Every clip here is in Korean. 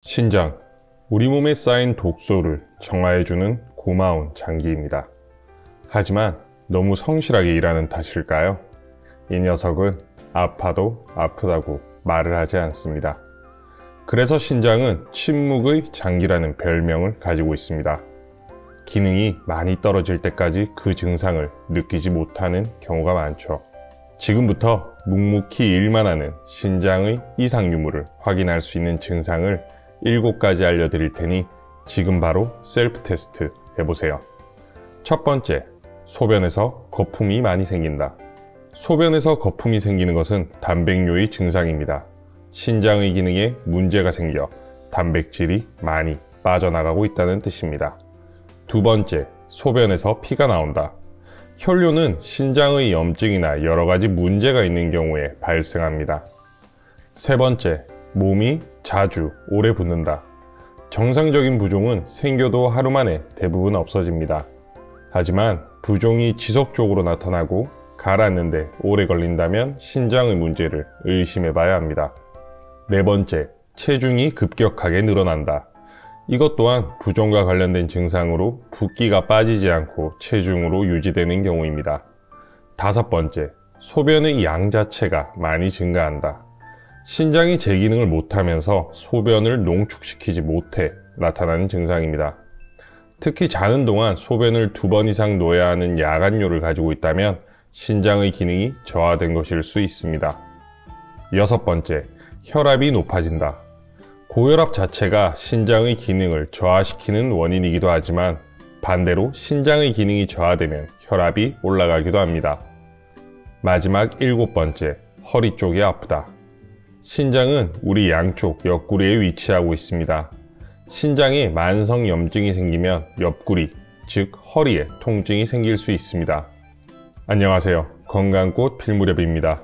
신장, 우리 몸에 쌓인 독소를 정화해주는 고마운 장기입니다. 하지만 너무 성실하게 일하는 탓일까요? 이 녀석은 아파도 아프다고 말을 하지 않습니다. 그래서 신장은 침묵의 장기라는 별명을 가지고 있습니다. 기능이 많이 떨어질 때까지 그 증상을 느끼지 못하는 경우가 많죠. 지금부터 묵묵히 일만 하는 신장의 이상 유무를 확인할 수 있는 증상을 7가지 알려드릴 테니 지금 바로 셀프 테스트 해보세요. 첫 번째, 소변에서 거품이 많이 생긴다. 소변에서 거품이 생기는 것은 단백뇨의 증상입니다. 신장의 기능에 문제가 생겨 단백질이 많이 빠져나가고 있다는 뜻입니다. 두 번째, 소변에서 피가 나온다. 혈뇨는 신장의 염증이나 여러 가지 문제가 있는 경우에 발생합니다. 세 번째, 몸이 자주 오래 붓는다. 정상적인 부종은 생겨도 하루 만에 대부분 없어집니다. 하지만 부종이 지속적으로 나타나고 가라앉는데 오래 걸린다면 신장의 문제를 의심해 봐야 합니다. 네 번째, 체중이 급격하게 늘어난다. 이것 또한 부종과 관련된 증상으로 붓기가 빠지지 않고 체중으로 유지되는 경우입니다. 다섯 번째, 소변의 양 자체가 많이 증가한다. 신장이 제 기능을 못하면서 소변을 농축시키지 못해 나타나는 증상입니다. 특히 자는 동안 소변을 2번 이상 놓아야 하는 야간뇨를 가지고 있다면 신장의 기능이 저하된 것일 수 있습니다. 여섯 번째, 혈압이 높아진다. 고혈압 자체가 신장의 기능을 저하시키는 원인이기도 하지만 반대로 신장의 기능이 저하되면 혈압이 올라가기도 합니다. 마지막 7번째, 허리 쪽이 아프다. 신장은 우리 양쪽 옆구리에 위치하고 있습니다. 신장에 만성 염증이 생기면 옆구리, 즉 허리에 통증이 생길 수 있습니다. 안녕하세요. 건강꽃 필무렵입니다.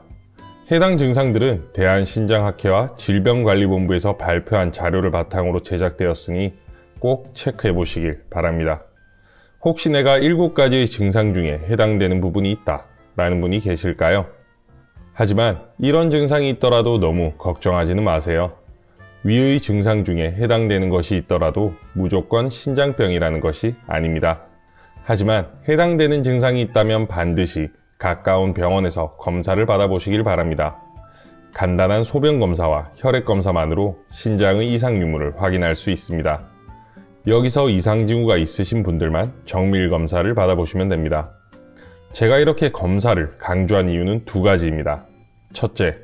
해당 증상들은 대한신장학회와 질병관리본부에서 발표한 자료를 바탕으로 제작되었으니 꼭 체크해 보시길 바랍니다. 혹시 내가 7가지의 증상 중에 해당되는 부분이 있다 라는 분이 계실까요? 하지만 이런 증상이 있더라도 너무 걱정하지는 마세요. 위의 증상 중에 해당되는 것이 있더라도 무조건 신장병이라는 것이 아닙니다. 하지만 해당되는 증상이 있다면 반드시 가까운 병원에서 검사를 받아보시길 바랍니다. 간단한 소변 검사와 혈액 검사만으로 신장의 이상 유무를 확인할 수 있습니다. 여기서 이상 징후가 있으신 분들만 정밀 검사를 받아보시면 됩니다. 제가 이렇게 검사를 강조한 이유는 2가지입니다. 첫째,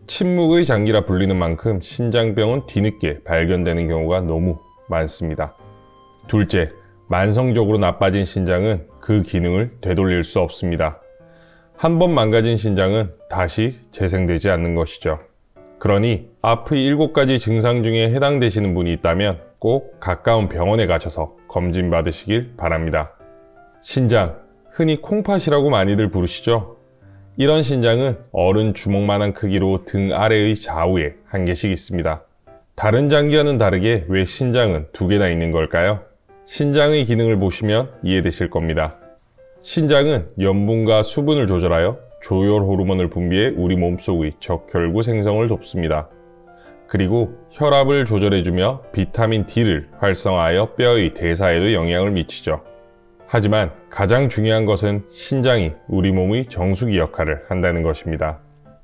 침묵의 장기라 불리는 만큼 신장병은 뒤늦게 발견되는 경우가 너무 많습니다. 둘째, 만성적으로 나빠진 신장은 그 기능을 되돌릴 수 없습니다. 한번 망가진 신장은 다시 재생되지 않는 것이죠. 그러니 앞의 7가지 증상 중에 해당되시는 분이 있다면 꼭 가까운 병원에 가셔서 검진 받으시길 바랍니다. 신장, 흔히 콩팥이라고 많이들 부르시죠? 이런 신장은 어른 주먹만한 크기로 등 아래의 좌우에 1개씩 있습니다. 다른 장기와는 다르게 왜 신장은 2개나 있는 걸까요? 신장의 기능을 보시면 이해되실 겁니다. 신장은 염분과 수분을 조절하여 조혈 호르몬을 분비해 우리 몸속의 적혈구 생성을 돕습니다. 그리고 혈압을 조절해주며 비타민 D를 활성화하여 뼈의 대사에도 영향을 미치죠. 하지만 가장 중요한 것은 신장이 우리 몸의 정수기 역할을 한다는 것입니다.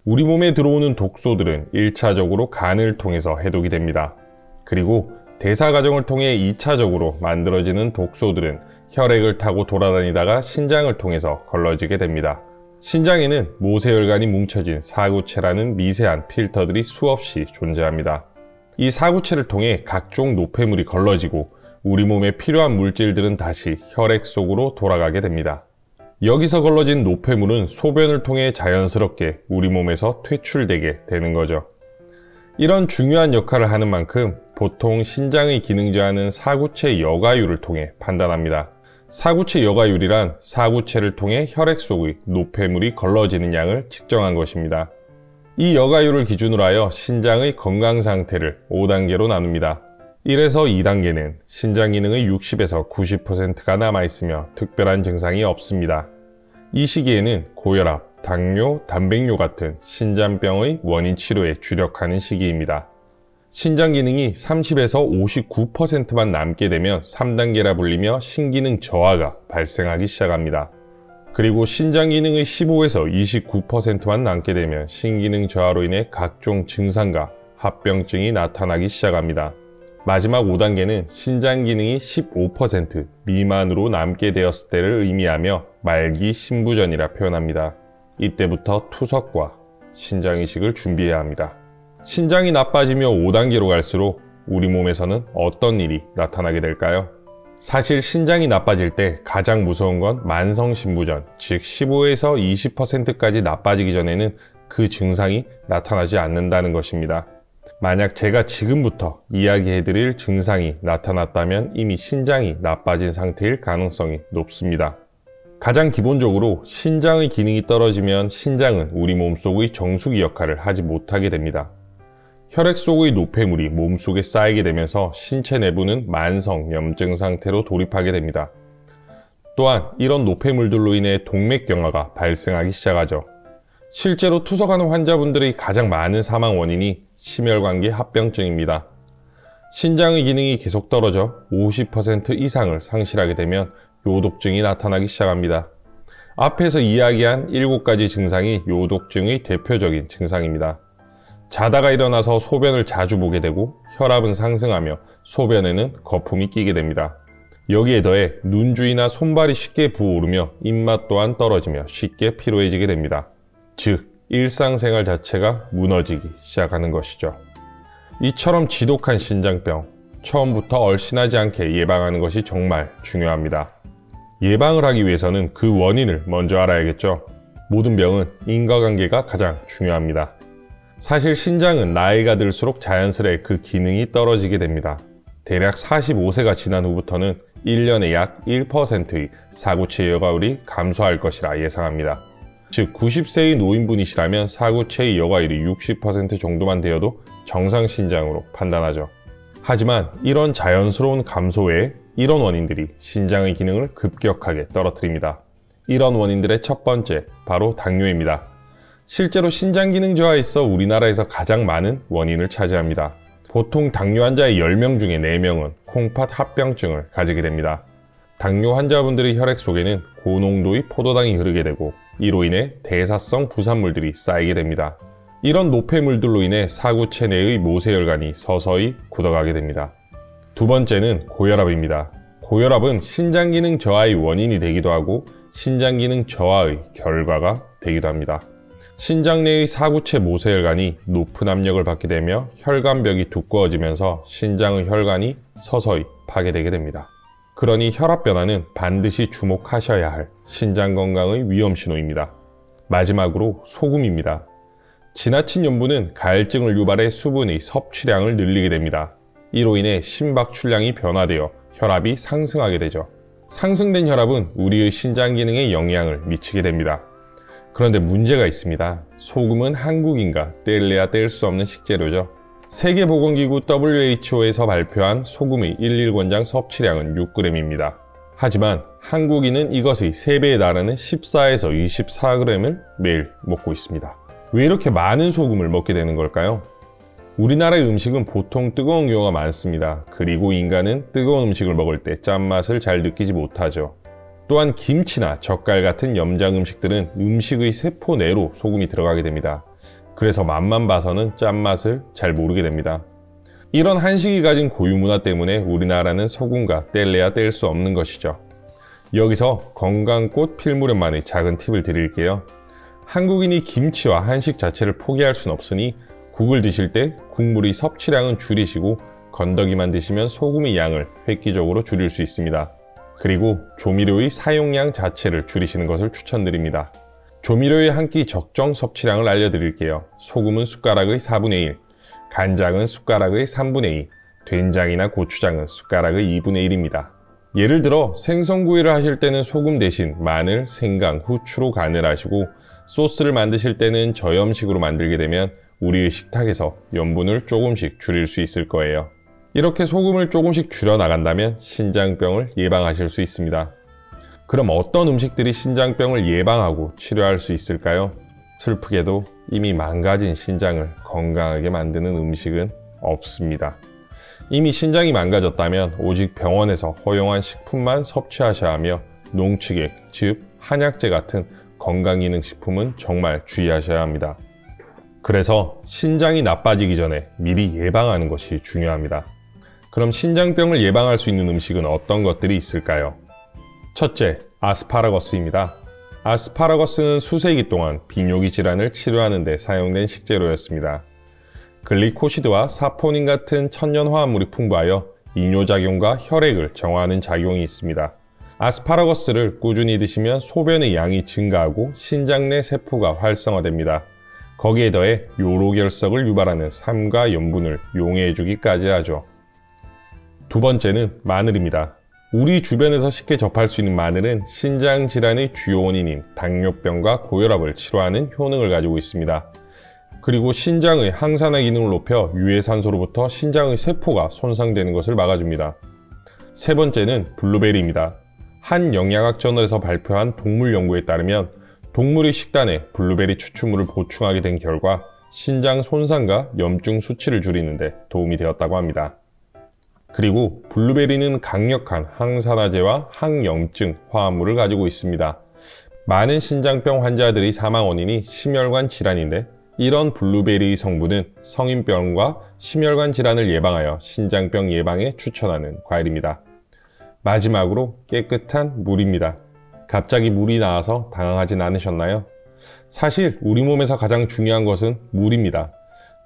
우리 몸에 들어오는 독소들은 1차적으로 간을 통해서 해독이 됩니다. 그리고 대사 과정을 통해 2차적으로 만들어지는 독소들은 혈액을 타고 돌아다니다가 신장을 통해서 걸러지게 됩니다. 신장에는 모세혈관이 뭉쳐진 사구체라는 미세한 필터들이 수없이 존재합니다. 이 사구체를 통해 각종 노폐물이 걸러지고 우리 몸에 필요한 물질들은 다시 혈액 속으로 돌아가게 됩니다. 여기서 걸러진 노폐물은 소변을 통해 자연스럽게 우리 몸에서 퇴출되게 되는 거죠. 이런 중요한 역할을 하는 만큼 보통 신장의 기능 저하는 사구체 여과율을 통해 판단합니다. 사구체 여과율이란 사구체를 통해 혈액 속의 노폐물이 걸러지는 양을 측정한 것입니다. 이 여과율을 기준으로 하여 신장의 건강 상태를 5단계로 나눕니다. 1에서 2단계는 신장 기능의 60에서 90%가 남아있으며 특별한 증상이 없습니다. 이 시기에는 고혈압, 당뇨, 단백뇨 같은 신장병의 원인 치료에 주력하는 시기입니다. 신장 기능이 30에서 59%만 남게 되면 3단계라 불리며 신기능 저하가 발생하기 시작합니다. 그리고 신장 기능의 15에서 29%만 남게 되면 신기능 저하로 인해 각종 증상과 합병증이 나타나기 시작합니다. 마지막 5단계는 신장 기능이 15% 미만으로 남게 되었을 때를 의미하며 말기 신부전이라 표현합니다. 이때부터 투석과 신장 이식을 준비해야 합니다. 신장이 나빠지며 5단계로 갈수록 우리 몸에서는 어떤 일이 나타나게 될까요? 사실 신장이 나빠질 때 가장 무서운 건 만성 신부전, 즉 15에서 20%까지 나빠지기 전에는 그 증상이 나타나지 않는다는 것입니다. 만약 제가 지금부터 이야기해드릴 증상이 나타났다면 이미 신장이 나빠진 상태일 가능성이 높습니다. 가장 기본적으로 신장의 기능이 떨어지면 신장은 우리 몸속의 정수기 역할을 하지 못하게 됩니다. 혈액 속의 노폐물이 몸속에 쌓이게 되면서 신체 내부는 만성 염증 상태로 돌입하게 됩니다. 또한 이런 노폐물들로 인해 동맥경화가 발생하기 시작하죠. 실제로 투석하는 환자분들의 가장 많은 사망 원인이 심혈관계 합병증입니다. 신장의 기능이 계속 떨어져 50% 이상을 상실하게 되면 요독증이 나타나기 시작합니다. 앞에서 이야기한 7가지 증상이 요독증의 대표적인 증상입니다. 자다가 일어나서 소변을 자주 보게 되고 혈압은 상승하며 소변에는 거품이 끼게 됩니다. 여기에 더해 눈주위나 손발이 쉽게 부어오르며 입맛 또한 떨어지며 쉽게 피로해지게 됩니다. 즉, 일상생활 자체가 무너지기 시작하는 것이죠. 이처럼 지독한 신장병, 처음부터 얼씬하지 않게 예방하는 것이 정말 중요합니다. 예방을 하기 위해서는 그 원인을 먼저 알아야겠죠. 모든 병은 인과관계가 가장 중요합니다. 사실 신장은 나이가 들수록 자연스레 그 기능이 떨어지게 됩니다. 대략 45세가 지난 후부터는 1년에 약 1%의 사구체 여과율이 감소할 것이라 예상합니다. 즉 90세의 노인분이시라면 사구체의 여과율이 60% 정도만 되어도 정상 신장으로 판단하죠. 하지만 이런 자연스러운 감소 외에 이런 원인들이 신장의 기능을 급격하게 떨어뜨립니다. 이런 원인들의 첫 번째, 바로 당뇨입니다. 실제로 신장 기능 저하에 있어 우리나라에서 가장 많은 원인을 차지합니다. 보통 당뇨 환자의 10명 중에 4명은 콩팥 합병증을 가지게 됩니다. 당뇨 환자분들의 혈액 속에는 고농도의 포도당이 흐르게 되고 이로 인해 대사성 부산물들이 쌓이게 됩니다. 이런 노폐물들로 인해 사구체 내의 모세혈관이 서서히 굳어가게 됩니다. 두 번째는 고혈압입니다. 고혈압은 신장 기능 저하의 원인이 되기도 하고 신장 기능 저하의 결과가 되기도 합니다. 신장 내의 사구체 모세혈관이 높은 압력을 받게 되며 혈관벽이 두꺼워지면서 신장의 혈관이 서서히 파괴되게 됩니다. 그러니 혈압 변화는 반드시 주목하셔야 할 신장 건강의 위험 신호입니다. 마지막으로 소금입니다. 지나친 염분은 갈증을 유발해 수분의 섭취량을 늘리게 됩니다. 이로 인해 심박출량이 변화되어 혈압이 상승하게 되죠. 상승된 혈압은 우리의 신장 기능에 영향을 미치게 됩니다. 그런데 문제가 있습니다. 소금은 한국인가 뗄래야 뗄 수 없는 식재료죠. 세계보건기구 WHO에서 발표한 소금의 1일권장 섭취량은 6g입니다. 하지만 한국인은 이것의 3배에 달하는 14에서 24g을 매일 먹고 있습니다. 왜 이렇게 많은 소금을 먹게 되는 걸까요? 우리나라의 음식은 보통 뜨거운 경우가 많습니다. 그리고 인간은 뜨거운 음식을 먹을 때 짠맛을 잘 느끼지 못하죠. 또한 김치나 젓갈 같은 염장 음식들은 음식의 세포 내로 소금이 들어가게 됩니다. 그래서 맛만 봐서는 짠맛을 잘 모르게 됩니다. 이런 한식이 가진 고유 문화 때문에 우리나라는 소금과 뗄래야 뗄 수 없는 것이죠. 여기서 건강꽃 필무렵만의 작은 팁을 드릴게요. 한국인이 김치와 한식 자체를 포기할 순 없으니 국을 드실 때 국물의 섭취량은 줄이시고 건더기만 드시면 소금의 양을 획기적으로 줄일 수 있습니다. 그리고 조미료의 사용량 자체를 줄이시는 것을 추천드립니다. 조미료의 한 끼 적정 섭취량을 알려드릴게요. 소금은 숟가락의 4분의 1, 간장은 숟가락의 3분의 2, 된장이나 고추장은 숟가락의 2분의 1입니다. 예를 들어 생선구이를 하실 때는 소금 대신 마늘, 생강, 후추로 간을 하시고 소스를 만드실 때는 저염식으로 만들게 되면 우리의 식탁에서 염분을 조금씩 줄일 수 있을 거예요. 이렇게 소금을 조금씩 줄여 나간다면 신장병을 예방하실 수 있습니다. 그럼 어떤 음식들이 신장병을 예방하고 치료할 수 있을까요? 슬프게도 이미 망가진 신장을 건강하게 만드는 음식은 없습니다. 이미 신장이 망가졌다면 오직 병원에서 허용한 식품만 섭취하셔야 하며 농축액, 즉 한약재 같은 건강기능식품은 정말 주의하셔야 합니다. 그래서 신장이 나빠지기 전에 미리 예방하는 것이 중요합니다. 그럼 신장병을 예방할 수 있는 음식은 어떤 것들이 있을까요? 첫째, 아스파라거스입니다. 아스파라거스는 수세기 동안 비뇨기 질환을 치료하는 데 사용된 식재료였습니다. 글리코시드와 사포닌 같은 천연 화합물이 풍부하여 이뇨작용과 혈액을 정화하는 작용이 있습니다. 아스파라거스를 꾸준히 드시면 소변의 양이 증가하고 신장 내 세포가 활성화됩니다. 거기에 더해 요로결석을 유발하는 삼가 염분을 용해주기까지 하죠. 두 번째는 마늘입니다. 우리 주변에서 쉽게 접할 수 있는 마늘은 신장 질환의 주요 원인인 당뇨병과 고혈압을 치료하는 효능을 가지고 있습니다. 그리고 신장의 항산화 기능을 높여 유해산소로부터 신장의 세포가 손상되는 것을 막아줍니다. 세 번째는 블루베리입니다. 한 영양학 저널에서 발표한 동물 연구에 따르면 동물의 식단에 블루베리 추출물을 보충하게 된 결과 신장 손상과 염증 수치를 줄이는 데 도움이 되었다고 합니다. 그리고 블루베리는 강력한 항산화제와 항염증 화합물을 가지고 있습니다. 많은 신장병 환자들의 사망 원인이 심혈관 질환인데 이런 블루베리의 성분은 성인병과 심혈관 질환을 예방하여 신장병 예방에 추천하는 과일입니다. 마지막으로 깨끗한 물입니다. 갑자기 물이 나와서 당황하진 않으셨나요? 사실 우리 몸에서 가장 중요한 것은 물입니다.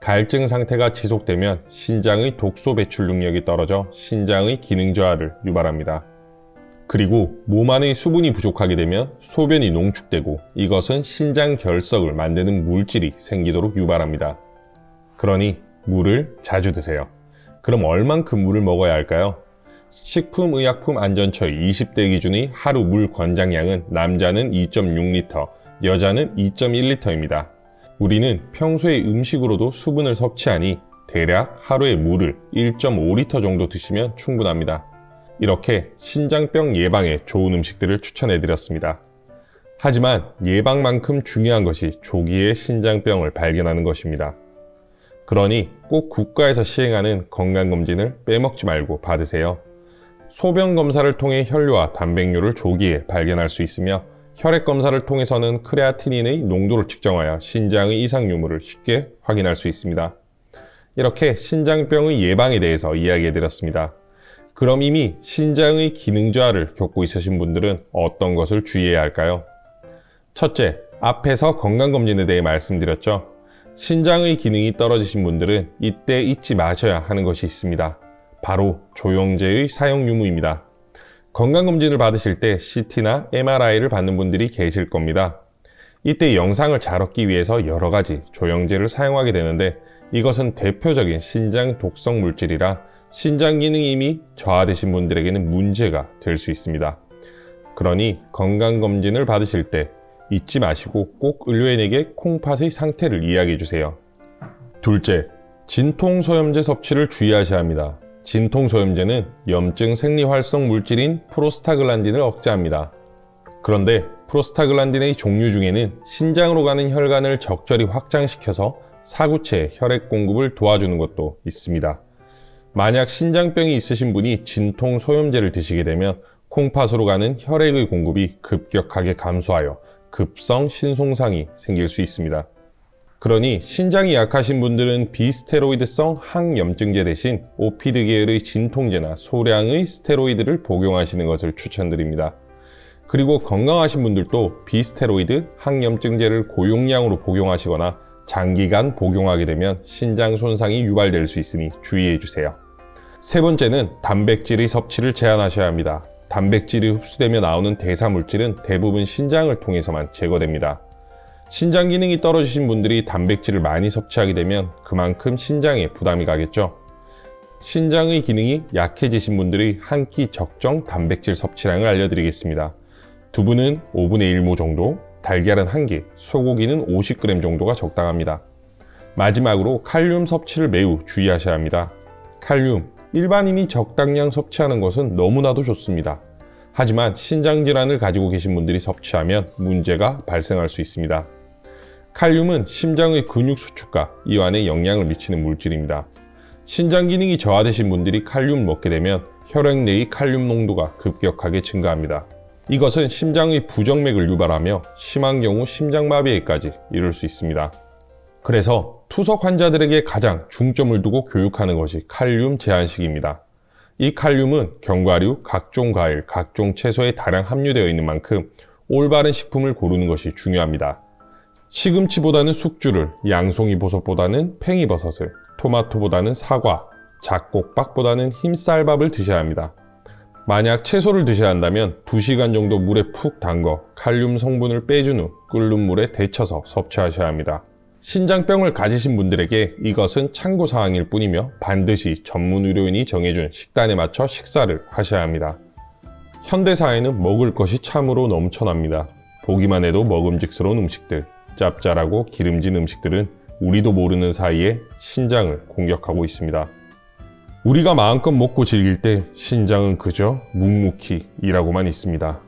갈증 상태가 지속되면 신장의 독소 배출 능력이 떨어져 신장의 기능 저하를 유발합니다. 그리고 몸 안의 수분이 부족하게 되면 소변이 농축되고 이것은 신장 결석을 만드는 물질이 생기도록 유발합니다. 그러니 물을 자주 드세요. 그럼 얼만큼 물을 먹어야 할까요? 식품의약품안전처의 20대 기준의 하루 물 권장량은 남자는 2.6리터, 여자는 2.1리터입니다. 우리는 평소에 음식으로도 수분을 섭취하니 대략 하루에 물을 1.5리터 정도 드시면 충분합니다. 이렇게 신장병 예방에 좋은 음식들을 추천해드렸습니다. 하지만 예방만큼 중요한 것이 조기에 신장병을 발견하는 것입니다. 그러니 꼭 국가에서 시행하는 건강검진을 빼먹지 말고 받으세요. 소변검사를 통해 혈류와 단백뇨를 조기에 발견할 수 있으며 혈액검사를 통해서는 크레아티닌의 농도를 측정하여 신장의 이상 유무를 쉽게 확인할 수 있습니다. 이렇게 신장병의 예방에 대해서 이야기해드렸습니다. 그럼 이미 신장의 기능 저하를 겪고 있으신 분들은 어떤 것을 주의해야 할까요? 첫째, 앞에서 건강검진에 대해 말씀드렸죠. 신장의 기능이 떨어지신 분들은 이때 잊지 마셔야 하는 것이 있습니다. 바로 조영제의 사용 유무입니다. 건강검진을 받으실 때 CT나 MRI를 받는 분들이 계실 겁니다. 이때 영상을 잘 얻기 위해서 여러 가지 조영제를 사용하게 되는데 이것은 대표적인 신장 독성 물질이라 신장 기능이 이미 저하되신 분들에게는 문제가 될 수 있습니다. 그러니 건강검진을 받으실 때 잊지 마시고 꼭 의료인에게 콩팥의 상태를 이야기해 주세요. 둘째, 진통소염제 섭취를 주의하셔야 합니다. 진통소염제는 염증 생리활성 물질인 프로스타글란딘을 억제합니다. 그런데 프로스타글란딘의 종류 중에는 신장으로 가는 혈관을 적절히 확장시켜서 사구체의 혈액 공급을 도와주는 것도 있습니다. 만약 신장병이 있으신 분이 진통소염제를 드시게 되면 콩팥으로 가는 혈액의 공급이 급격하게 감소하여 급성 신송상이 생길 수 있습니다. 그러니 신장이 약하신 분들은 비스테로이드성 항염증제 대신 오피드 계열의 진통제나 소량의 스테로이드를 복용하시는 것을 추천드립니다. 그리고 건강하신 분들도 비스테로이드 항염증제를 고용량으로 복용하시거나 장기간 복용하게 되면 신장 손상이 유발될 수 있으니 주의해 주세요. 세 번째는 단백질의 섭취를 제한하셔야 합니다. 단백질이 흡수되며 나오는 대사물질은 대부분 신장을 통해서만 제거됩니다. 신장 기능이 떨어지신 분들이 단백질을 많이 섭취하게 되면 그만큼 신장에 부담이 가겠죠. 신장의 기능이 약해지신 분들의 한 끼 적정 단백질 섭취량을 알려드리겠습니다. 두부는 5분의 1모 정도, 달걀은 1개, 소고기는 50g 정도가 적당합니다. 마지막으로 칼륨 섭취를 매우 주의하셔야 합니다. 칼륨, 일반인이 적당량 섭취하는 것은 너무나도 좋습니다. 하지만 신장질환을 가지고 계신 분들이 섭취하면 문제가 발생할 수 있습니다. 칼륨은 심장의 근육 수축과 이완에 영향을 미치는 물질입니다. 신장 기능이 저하되신 분들이 칼륨을 먹게 되면 혈액 내의 칼륨 농도가 급격하게 증가합니다. 이것은 심장의 부정맥을 유발하며 심한 경우 심장마비에까지 이를 수 있습니다. 그래서 투석 환자들에게 가장 중점을 두고 교육하는 것이 칼륨 제한식입니다. 이 칼륨은 견과류, 각종 과일, 각종 채소에 다량 함유되어 있는 만큼 올바른 식품을 고르는 것이 중요합니다. 시금치보다는 숙주를, 양송이버섯보다는 팽이버섯을, 토마토보다는 사과, 잡곡밥보다는 흰쌀밥을 드셔야 합니다. 만약 채소를 드셔야 한다면 2시간 정도 물에 푹 담궈 칼륨 성분을 빼준 후 끓는 물에 데쳐서 섭취하셔야 합니다. 신장병을 가지신 분들에게 이것은 참고사항일 뿐이며 반드시 전문 의료인이 정해준 식단에 맞춰 식사를 하셔야 합니다. 현대사회는 먹을 것이 참으로 넘쳐납니다. 보기만 해도 먹음직스러운 음식들, 짭짤하고 기름진 음식들은 우리도 모르는 사이에 신장을 공격하고 있습니다. 우리가 마음껏 먹고 즐길 때 신장은 그저 묵묵히 일하고만 있습니다.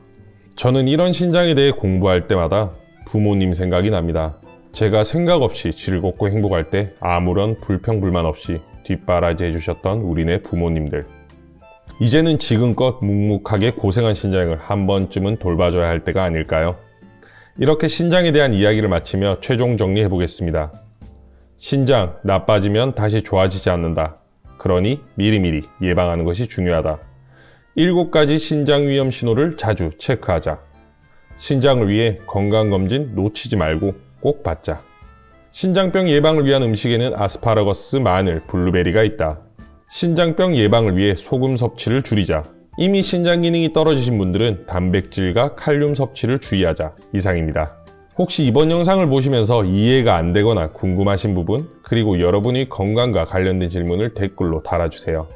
저는 이런 신장에 대해 공부할 때마다 부모님 생각이 납니다. 제가 생각 없이 즐겁고 행복할 때 아무런 불평불만 없이 뒷바라지 해주셨던 우리네 부모님들. 이제는 지금껏 묵묵하게 고생한 신장을 한 번쯤은 돌봐줘야 할 때가 아닐까요? 이렇게 신장에 대한 이야기를 마치며 최종 정리해 보겠습니다. 신장 나빠지면 다시 좋아지지 않는다. 그러니 미리미리 예방하는 것이 중요하다. 7가지 신장 위험 신호를 자주 체크하자. 신장을 위해 건강검진 놓치지 말고 꼭 받자. 신장병 예방을 위한 음식에는 아스파라거스, 마늘, 블루베리가 있다. 신장병 예방을 위해 소금 섭취를 줄이자. 이미 신장 기능이 떨어지신 분들은 단백질과 칼륨 섭취를 주의하자. 이상입니다. 혹시 이번 영상을 보시면서 이해가 안 되거나 궁금하신 부분, 그리고 여러분이 건강과 관련된 질문을 댓글로 달아주세요.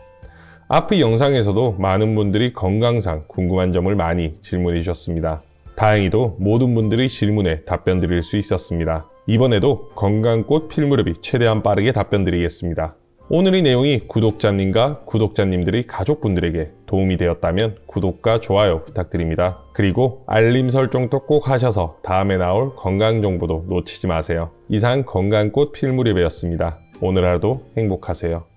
앞의 영상에서도 많은 분들이 건강상 궁금한 점을 많이 질문해 주셨습니다. 다행히도 모든 분들의 질문에 답변 드릴 수 있었습니다. 이번에도 건강꽃 필무렵이 최대한 빠르게 답변 드리겠습니다. 오늘의 내용이 구독자님과 구독자님들의 가족분들에게 도움이 되었다면 구독과 좋아요 부탁드립니다. 그리고 알림 설정도 꼭 하셔서 다음에 나올 건강정보도 놓치지 마세요. 이상 건강꽃 필무렵이었습니다. 오늘 하루도 행복하세요.